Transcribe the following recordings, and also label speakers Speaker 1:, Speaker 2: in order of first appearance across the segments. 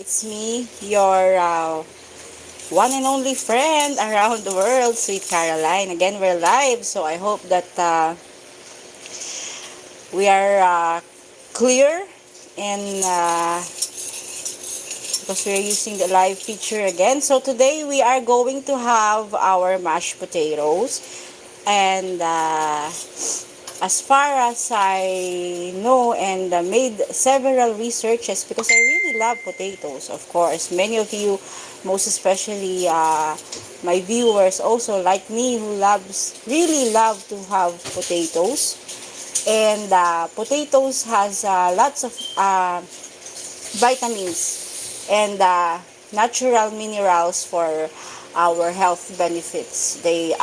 Speaker 1: It's me, your one and only friend around the world, Sweet Caroline. Again, we're live, so I hope that we are clear and because we're using the live feature again. So today we are going to have our mashed potatoes, and as far as I know, and made several researches because I really love potatoes, of course. Many of you, most especially my viewers, also like me, who really love to have potatoes. And potatoes has lots of vitamins and natural minerals for our health benefits. The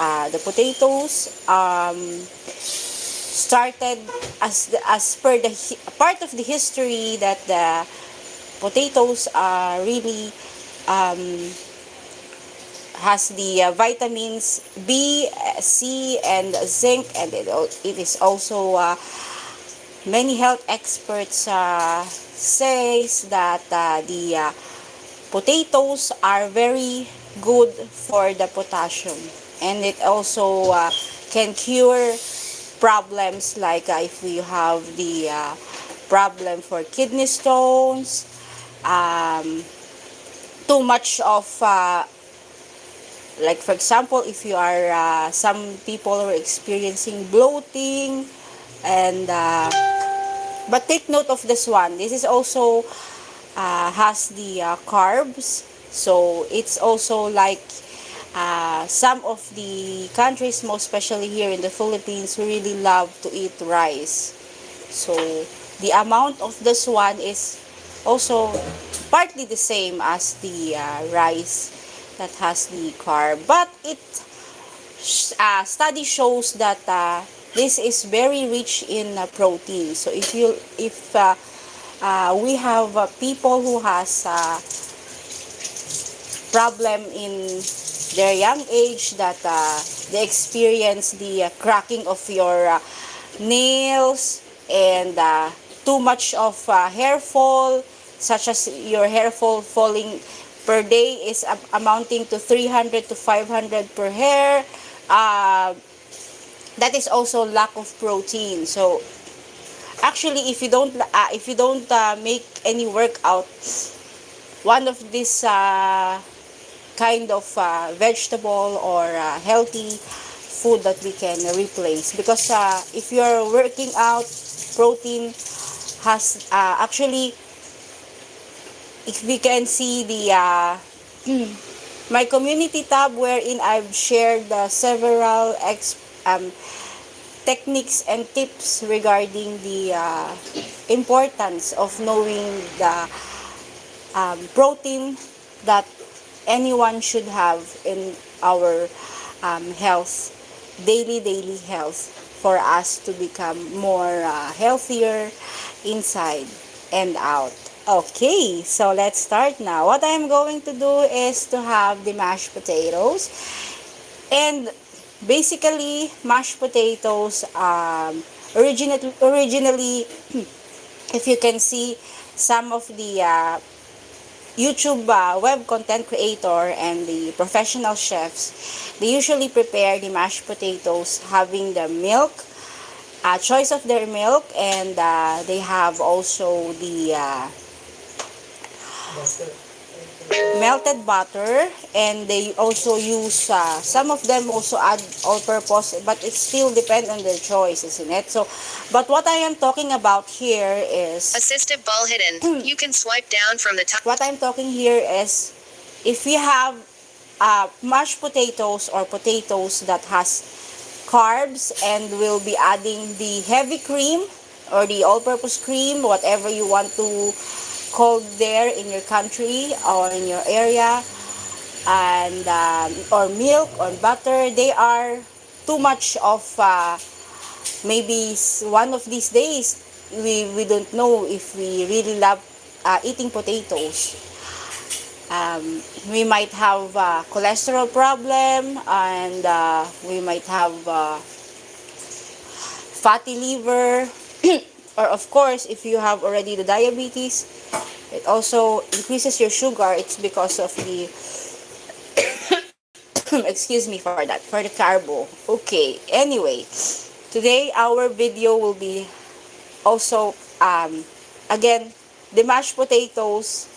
Speaker 1: potatoes started as per the part of the history that the potatoes really um, has the vitamins B, C, and zinc, and it is also many health experts says that the potatoes are very good for the potassium, and it also can cure problems like if you have the problem for kidney stones, um, too much of like for example, if you are some people who are experiencing bloating, and but take note of this one. This is also has the carbs, so it's also like some of the countries, most especially here in the Philippines, who really love to eat rice. So the amount of this one is also partly the same as the rice that has the carb, but it study shows that this is very rich in protein. So if we have people who has problem in their young age, that they experience the cracking of your nails, and too much of hair fall, such as your hair fall falling per day is amounting to 300 to 500 per hair. uh, that is also lack of protein. So actually, if you don't make any workout, one of this kind of vegetable or healthy food that we can replace, because if you're working out, protein has actually, if we can see the my community tab, wherein I've shared several techniques and tips regarding the importance of knowing the protein that anyone should have in our health, daily health, for us to become more healthier inside and out. Okay, so let's start now. What I'm going to do is to have the mashed potatoes, and basically mashed potatoes originally if you can see some of the YouTube web content creator and the professional chefs, they usually prepare the mashed potatoes having the milk, choice of their milk, and they have also the melted butter, and they also use some of them also add all purpose, but it still depends on their choice, isn't it? So but what I am talking about here is
Speaker 2: assistive ball hidden. You can swipe down from the top.
Speaker 1: what I'm talking here is if we have mashed potatoes or potatoes that has carbs, and we'll be adding the heavy cream or the all-purpose cream, whatever you want to call there in your country or in your area, and or milk or butter. They are too much of maybe one of these days we don't know if we really love eating potatoes. We might have cholesterol problem, and we might have fatty liver or of course if you have already the diabetes, It also increases your sugar. It's because of the excuse me for that, for the carbo. Okay, anyway, today our video will be also again the mashed potatoes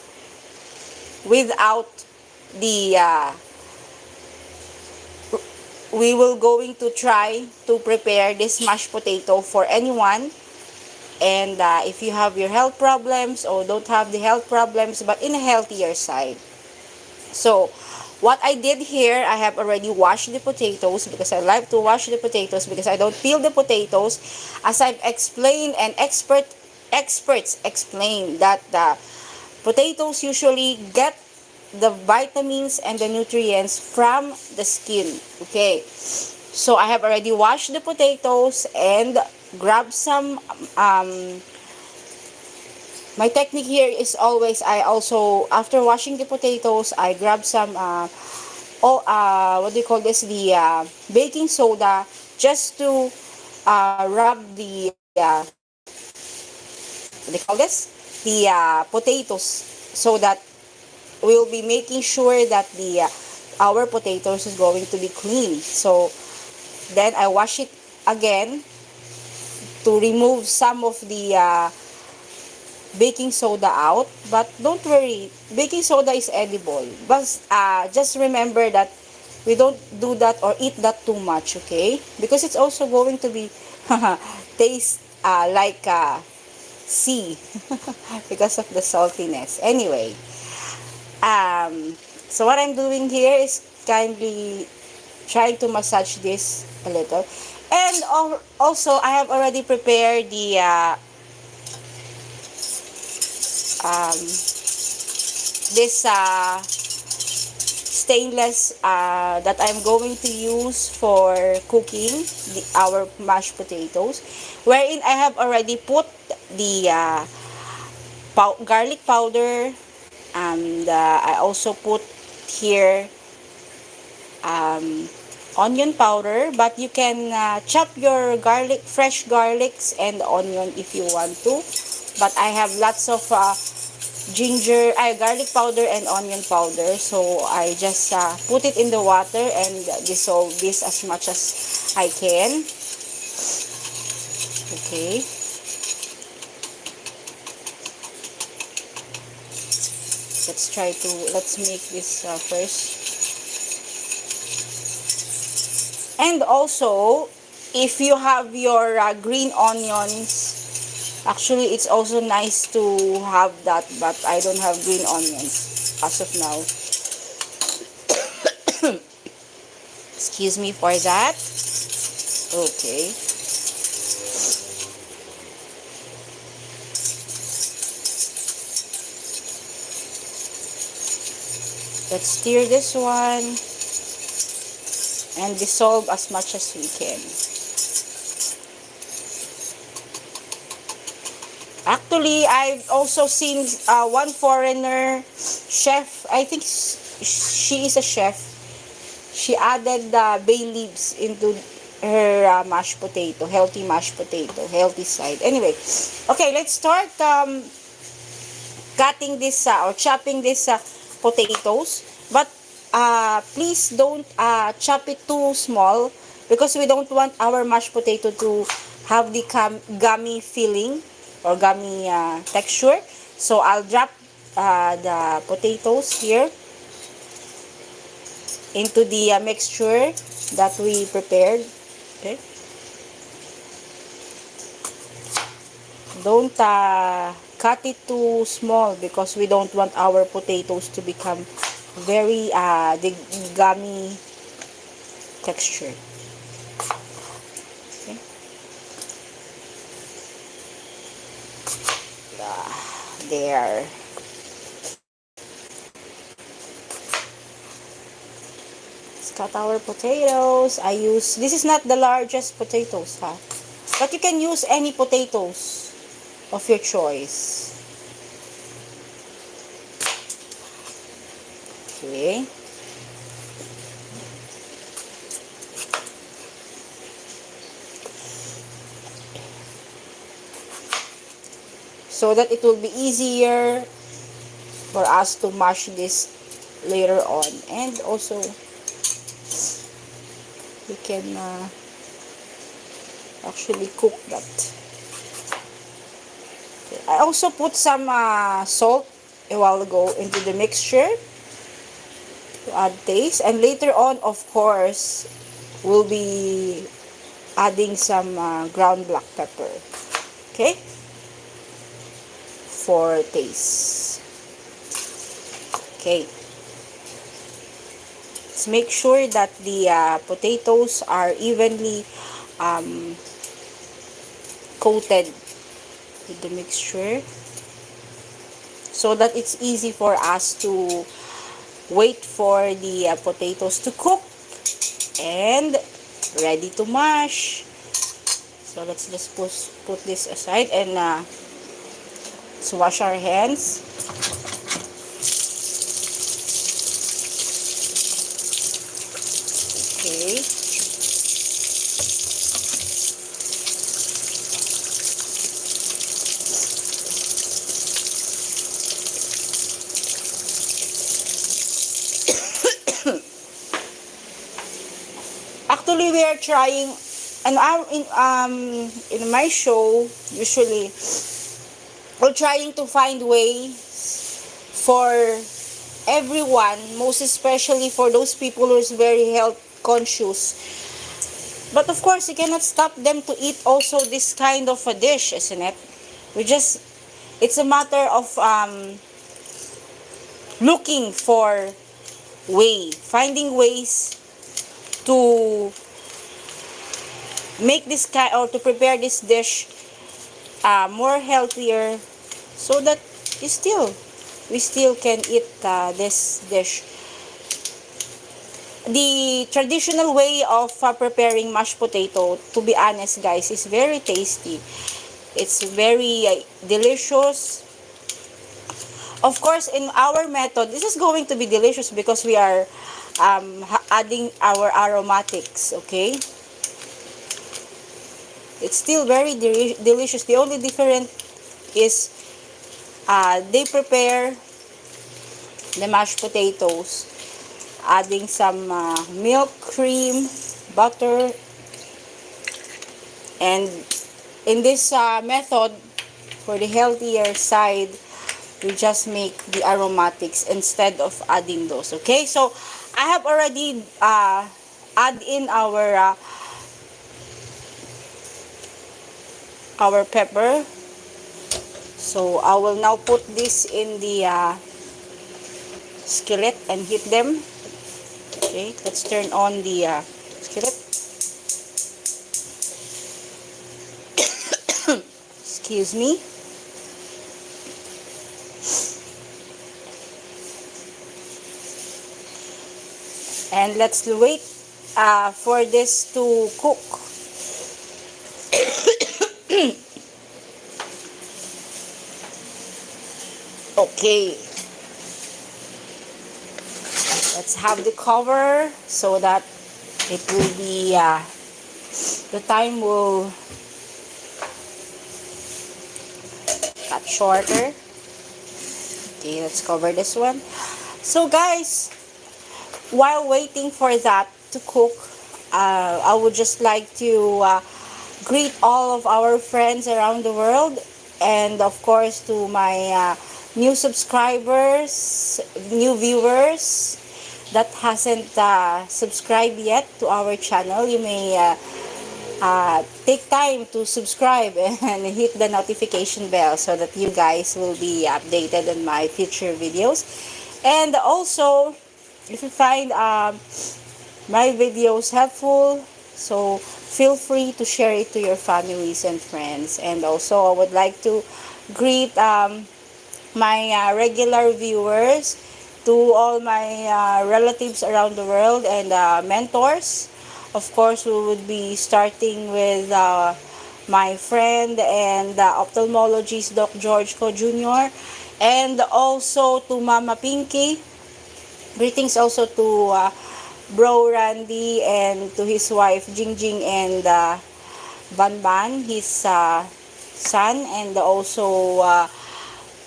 Speaker 1: without the we will going to try to prepare this mashed potato for anyone, and if you have your health problems or don't have the health problems but in a healthier side. So what I did here, I have already washed the potatoes because I like to wash the potatoes because I don't peel the potatoes, as I've explained, and experts explain that the potatoes usually get the vitamins and the nutrients from the skin. Okay, so I have already washed the potatoes and grab some my technique here is always, I also, after washing the potatoes, I grab some what do you call this, the baking soda, just to rub the what do you call this, the potatoes, so that we'll be making sure that the our potatoes is going to be clean. So then I wash it again to remove some of the baking soda out. But don't worry, baking soda is edible, but just remember that we don't do that or eat that too much, okay? Because it's also going to be taste like sea because of the saltiness. Anyway, so what I'm doing here is kindly trying to massage this a little. And also, I have already prepared the um, this stainless that I'm going to use for cooking our mashed potatoes, wherein I have already put the garlic powder, and I also put here onion powder, but you can chop your garlic, fresh garlics and onion if you want to, but I have lots of garlic powder and onion powder, so I just put it in the water and dissolve this as much as I can. Okay, let's make this first. And also, if you have your green onions, actually it's also nice to have that, but I don't have green onions as of now. Excuse me for that. Okay. Let's stir this one and dissolve as much as we can. Actually, I've also seen one foreigner chef, I think she is a chef. She added bay leaves into her mashed potato, healthy mashed potato, healthy side. Anyway, okay, let's start cutting this or chopping this potatoes. But please don't chop it too small, because we don't want our mashed potato to have the gummy feeling or gummy texture. So I'll drop the potatoes here into the mixture that we prepared. Okay, don't cut it too small, because we don't want our potatoes to become very the gummy texture. Okay. There. Let's cut our potatoes. This is not the largest potatoes, but you can use any potatoes of your choice. Okay. So that it will be easier for us to mash this later on. And also, we can actually cook that. Okay. I also put some salt a while ago into the mixture to add taste. And later on, of course, we'll be adding some ground black pepper. Okay? For taste. Okay. Let's make sure that the potatoes are evenly coated with the mixture so that it's easy for us to wait for the potatoes to cook and ready to mash. So let's just put this aside and let's wash our hands. Okay. Actually, we are trying, and in my show, usually, we're trying to find ways for everyone, most especially for those people who is very health conscious. But of course, you cannot stop them to eat also this kind of a dish, isn't it? It's a matter of looking for finding ways to make this kind or to prepare this dish more healthier, so that we still can eat this dish. The traditional way of preparing mashed potato, to be honest guys, is very tasty. It's very delicious. Of course, in our method, this is going to be delicious because we are adding our aromatics, okay? It's still very delicious. The only difference is they prepare the mashed potatoes adding some milk, cream, butter, and in this method, for the healthier side, we just make the aromatics instead of adding those. Okay, so I have already add in our pepper. So I will now put this in the skillet and heat them. Okay, let's turn on the skillet. Excuse me. And let's wait for this to cook. Okay. Let's have the cover so that it will be, the time will cut shorter. Okay, let's cover this one. So guys, while waiting for that to cook, I would just like to greet all of our friends around the world, and of course to my new subscribers, new viewers that hasn't subscribed yet to our channel. You may take time to subscribe and hit the notification bell so that you guys will be updated on my future videos. And also, if you find my videos helpful, so feel free to share it to your families and friends. And also, I would like to greet my regular viewers, to all my relatives around the world, and mentors. Of course, we would be starting with my friend and ophthalmologist Doc George Co Jr. And also to Mama Pinky. Greetings also to Bro Randy and to his wife Jingjing and Ban Ban, his son, and also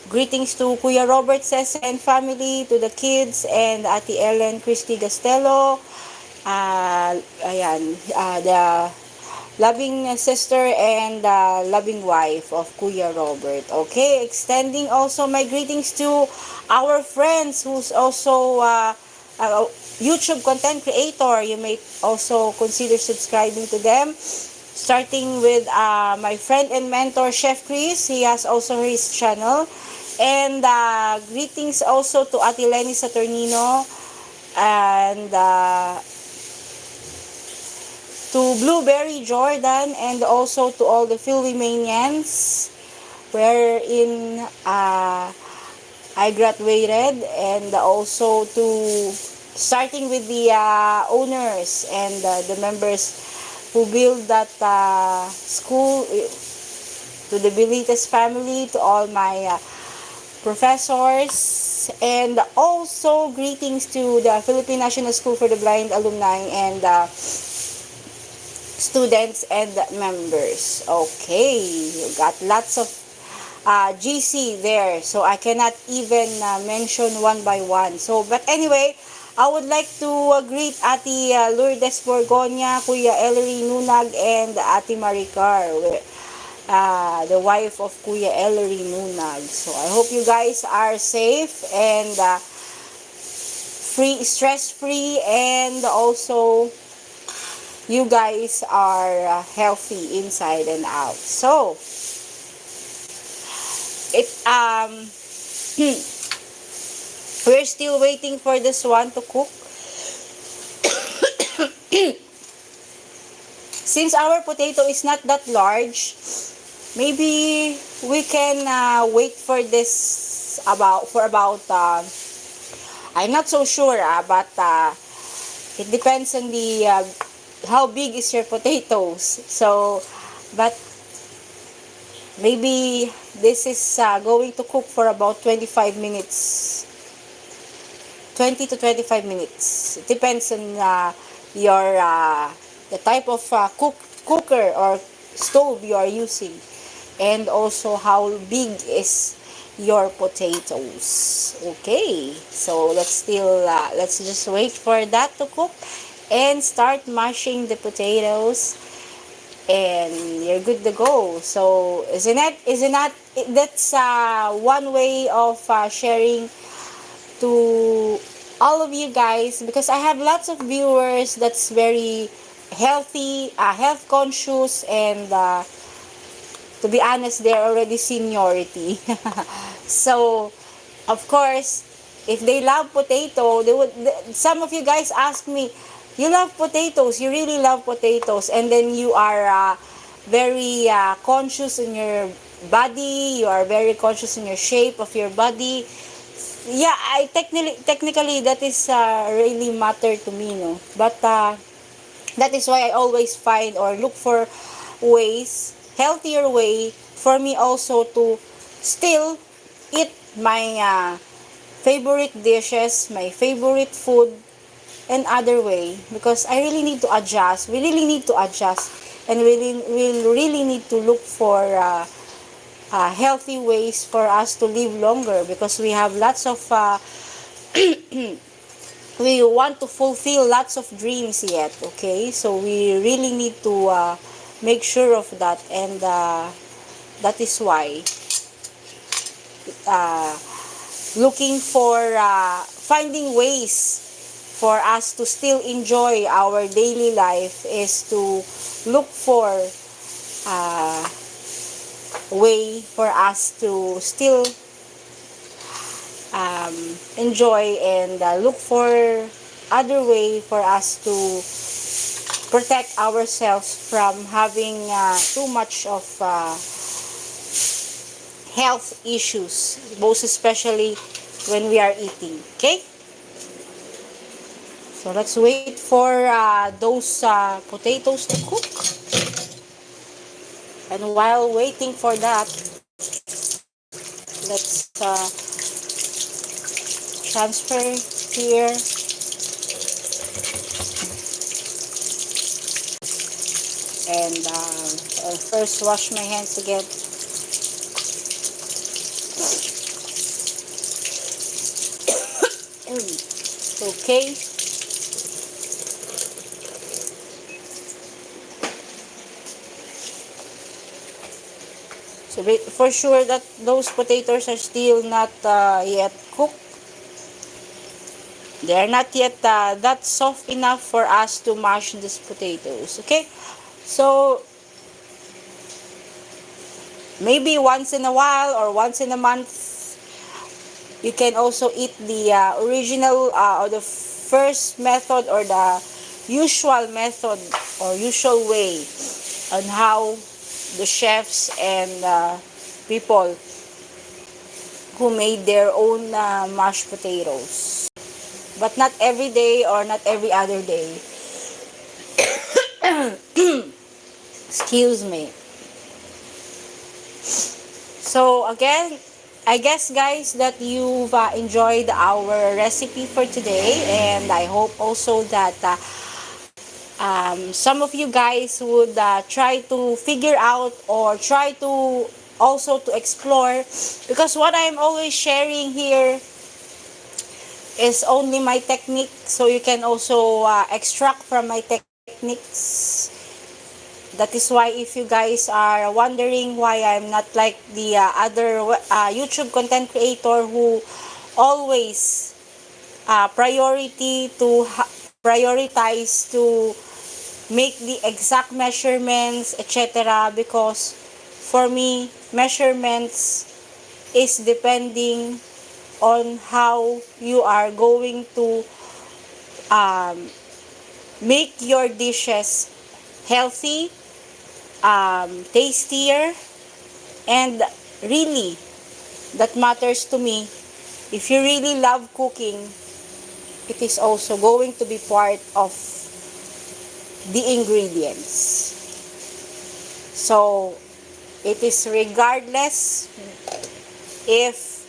Speaker 1: Greetings to Kuya Robert Sese and family, to the kids, and Ate Ellen Christy Gastello. The loving sister and loving wife of Kuya Robert. Okay, extending also my greetings to our friends who's also YouTube content creator. You may also consider subscribing to them. Starting with my friend and mentor, Chef Chris. He has also his channel. And greetings also to Ate Lenny Saturnino and to Blueberry Jordan, and also to all the Philomanians wherein I graduated, and also to starting with the owners and the members who build that school, to the Bilites family, to all my professors, and also greetings to the Philippine National School for the Blind alumni and students and members. Okay, you got lots of GC there, so I cannot even mention one by one. So, but anyway, I would like to greet Ate Lourdes Borgonia, Kuya Ellery Nunag, and Ate Maricar, the wife of Kuya Ellery Nunag. So, I hope you guys are safe and stress-free, and also you guys are healthy inside and out. So, we're still waiting for this one to cook. Since our potato is not that large, maybe we can wait for this for about I'm not so sure, but it depends on the how big is your potatoes. So, but maybe this is going to cook for about 25 minutes. 20 to 25 minutes. It depends on your the type of cooker or stove you are using, and also how big is your potatoes. Okay, so let's just wait for that to cook and start mashing the potatoes, and you're good to go. So isn't that that's one way of sharing to all of you guys, because I have lots of viewers that's very healthy, health conscious, and to be honest, they're already seniority. So, of course, if they love potato, some of you guys ask me, you love potatoes, you really love potatoes, and then you are very conscious in your body, you are very conscious in your shape of your body. Yeah, I technically that is really matter to me, no. But that is why I always find or look for healthier way for me also to still eat my favorite dishes, my favorite food, and other way, because I really need to adjust. We really need to adjust, and we really need to look for healthy ways for us to live longer, because we have lots of we want to fulfill lots of dreams yet. Okay, so we really need to make sure of that, and that is why looking for finding ways for us to still enjoy our daily life is to look for way for us to still enjoy, and look for other way for us to protect ourselves from having too much of health issues, most especially when we are eating. Okay, so let's wait for those potatoes to cook, and while waiting for that, let's transfer here and I'll first wash my hands again. Okay. So for sure that those potatoes are still not yet cooked. They are not yet that soft enough for us to mash these potatoes. Okay. So maybe once in a while or once in a month, you can also eat the original or the first method or the usual method or usual way on how the chefs and people who made their own mashed potatoes. But not every day or not every other day. Excuse me. So again, I guess guys that you've enjoyed our recipe for today, and I hope also that some of you guys would try to figure out or try to also to explore, because what I'm always sharing here is only my technique, so you can also extract from my techniques. That is why if you guys are wondering why I'm not like the other YouTube content creator who always prioritize to make the exact measurements, etc. Because for me, measurements is depending on how you are going to um, make your dishes healthy, tastier, and really, that matters to me. If you really love cooking, it is also going to be part of the ingredients. So, it is regardless if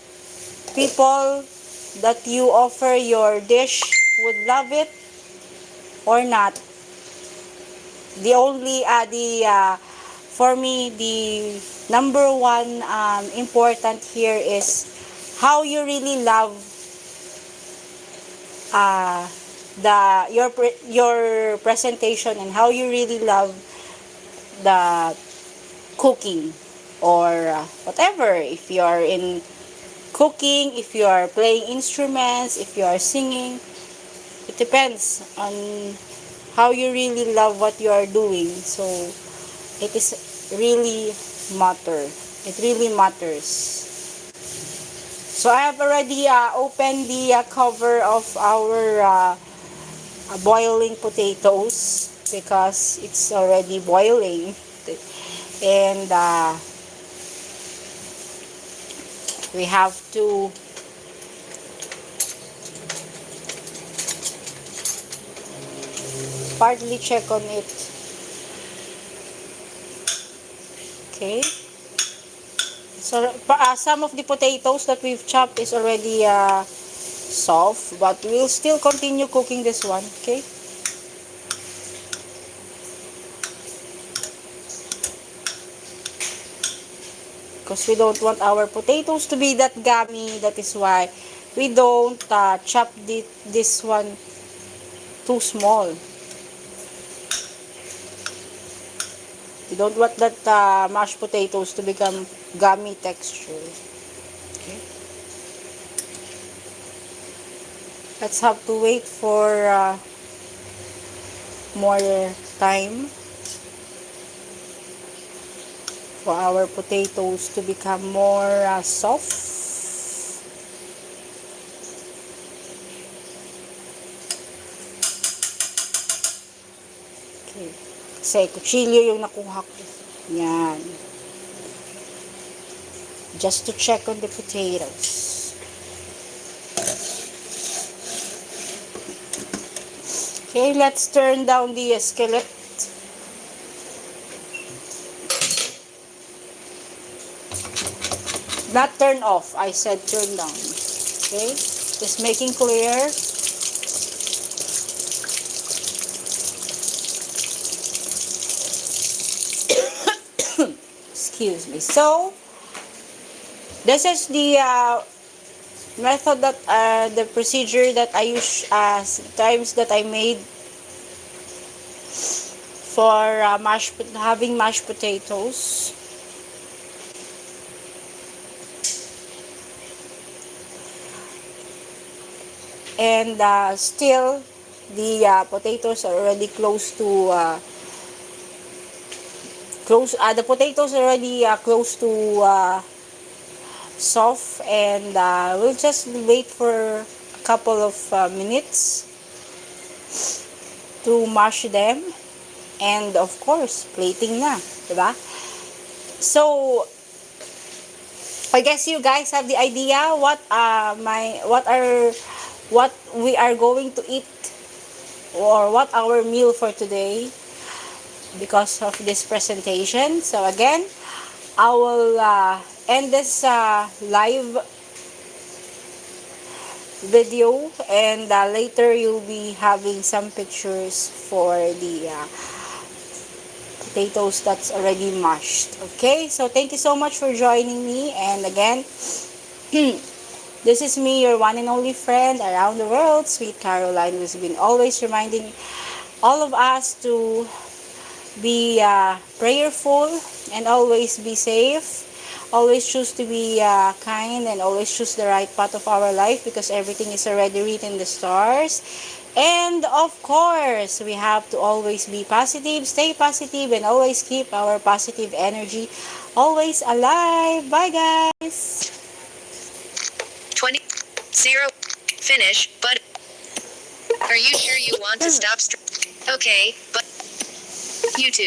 Speaker 1: people that you offer your dish would love it or not. The only, for me, the number one important here is how you really love uh, your presentation, and how you really love the cooking or whatever. If you are in cooking, if you are playing instruments, if you are singing, it depends on how you really love what you are doing. So it is really matter. It really matters. So I have already opened the cover of our boiling potatoes because it's already boiling, and we have to partly check on it. Okay. So some of the potatoes that we've chopped is already soft, but we'll still continue cooking this one. Okay. Because we don't want our potatoes to be that gummy. That is why we don't chop this one too small. We don't want that mashed potatoes to become gummy texture. Okay. Let's have to wait for more time for our potatoes to become more soft. Okay. Kasi kutsilyo yung nakuha ko. Yan. Just to check on the potatoes. Okay, let's turn down the skillet. Not turn off, I said turn down. Okay, just making clear. Excuse me. So, this is the method that the procedure that I use times that I made for having mashed potatoes. And still the potatoes are already the potatoes are already close to soft, and we'll just wait for a couple of minutes to mash them, and of course plating na, diba? So I guess you guys have the idea what we are going to eat, or what our meal for today, because of this presentation. So again, I will end this live video, and later you'll be having some pictures for the potatoes that's already mashed. Okay, so thank you so much for joining me, and again, this is me, your one and only friend around the world, Sweet Caroline, who's been always reminding all of us to be prayerful and always be safe. Always choose to be kind, and always choose the right path of our life, because everything is already written in the stars. And of course, we have to always be positive, stay positive, and always keep our positive energy always alive. Bye, guys!
Speaker 2: 20. 0. Finish, but are you sure you want to stop? Okay, but YouTube.